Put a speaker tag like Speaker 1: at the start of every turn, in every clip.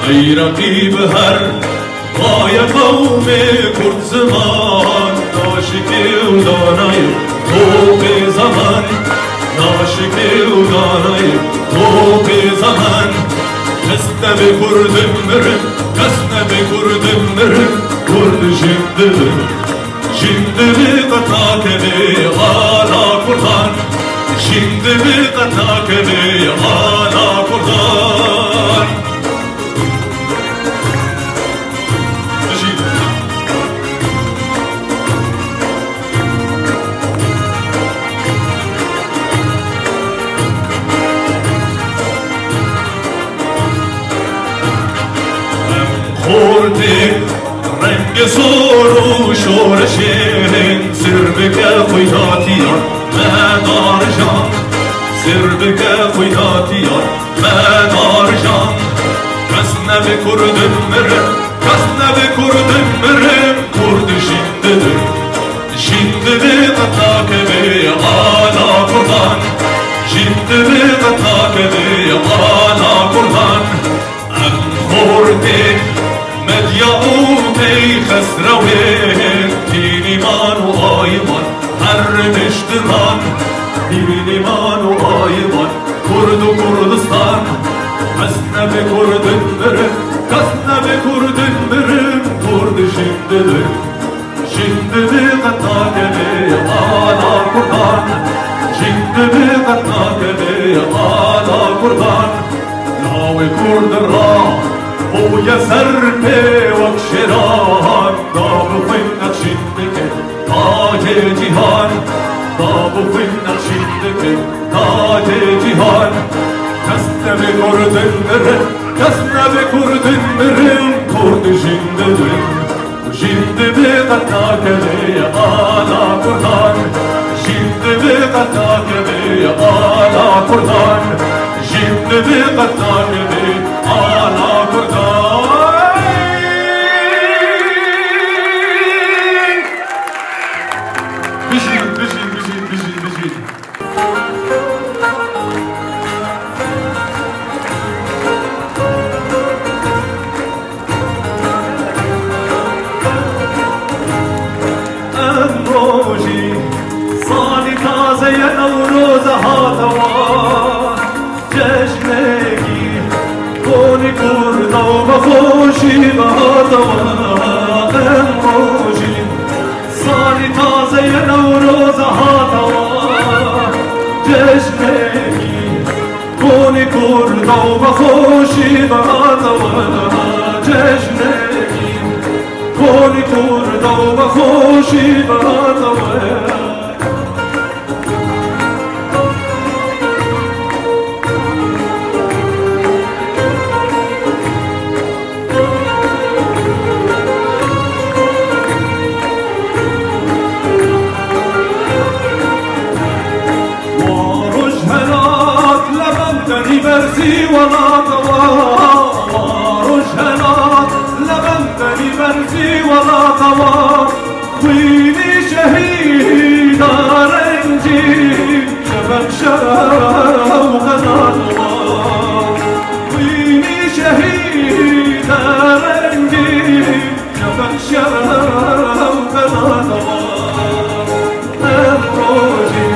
Speaker 1: ای رقیب هر پای قوم کرد زمان ناشکی و دانای تو به زمان ناشکی و دانای تو به زمان کس نبی کردم مرم کس نبی کردم مرم کرد جندم جندم قطع کنی آلا کردن جندم قطع کنی آلا کردن خورده رنگ زور و شورشین سر بگه خویداتیان مدار جان سر بگه خویداتیان مدار جان کس نبی کردم مرم کس نبی کردم مرم کرد جندم جندم قطع کنی آلا کردن جندم قطع کنی آلا کردن ام خورده مدیعوت ای خسروین دین ایمان و آیمان هر مشتمان دین ایمان و آیمان کرد و کردستان کس نبی کردم مرم کس نبی کردم مرم کرد جندم جندم قطع کنی آلا کردن جندم قطع کنی آلا کردن ناوی کرد را او یا سر پی وکشران دابو خوین نقشید که تاج جهان دابو خوین نقشید که تاج جهان کس نبی کردن مرم کس نبی کردن مرم کرد جندم جندم قطع کنی آلا کردن جندم قطع کنی آلا کردن جندم قطع کنی آلا کردن امروزی سالی تازه نوروز هاتوا جشنگی کنی کرد و بخوشی باتوا امروزی سالی تازه نوروز هاتوا جشنگی کنی کرد و بخوشی باتوا جشنگی کنی کرد و بخوشی باتوا برزي ولا طوار وجهنا لبنتني برزي ولا طوار ويني شهيد رنجي شبك شرى وغدا طوار ويني شهيد رنجي شبك شرى وغدا طوار الروجي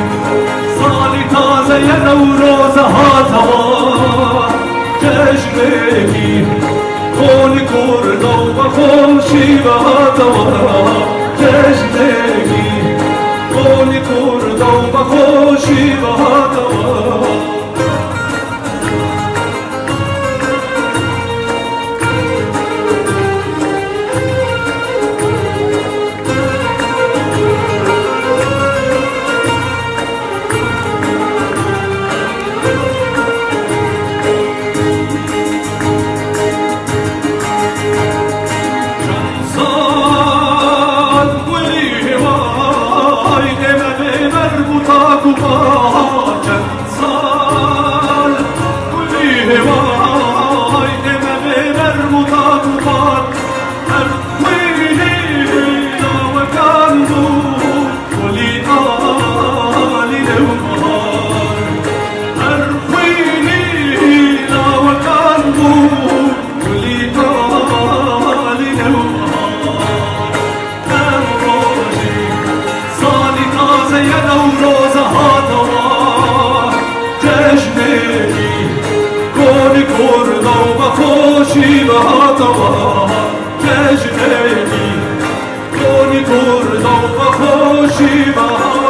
Speaker 1: صالي تازه نوروز هاتوا جشنگی کنی کرد و بخوشی باتوا جشنگی کنی کرد و بخوشی باتوا مربوطة كبار دوار تجنبی کنی کردا و خوشی بهار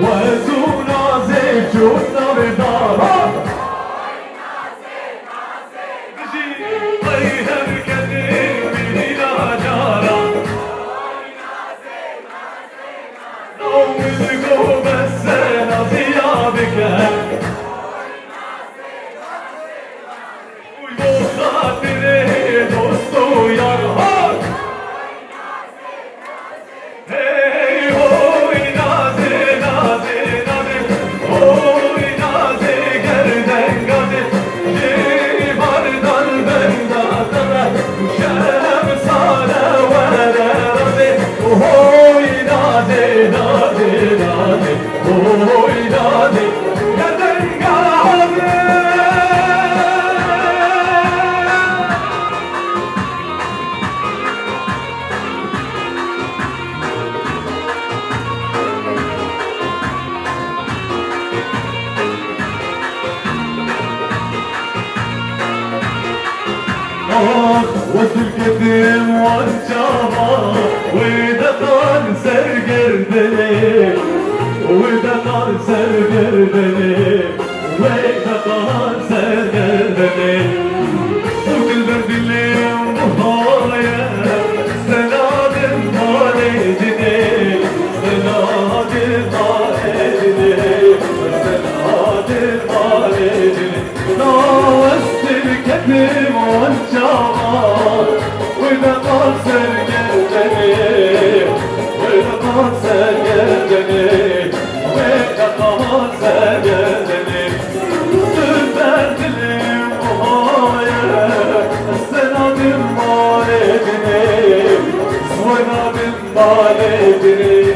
Speaker 1: وزونا زيتونا بدارا طيها الكثير من جارا نومدكم السنة ثيابك وخاطري دوستو يرهق والقديم والجبار ودخل سرقردلي وإذا قال سرقردني وإذا قال سرقردني وكل برد اللي مهاية سنادم والدني سنادم والدني سنادم والدني ناوست الكتم والجمال وإذا قال سرقردني وإذا قال سرقردني وإذا قال سرقردني سبت لي مهاية السنادم والدني سنادم والدني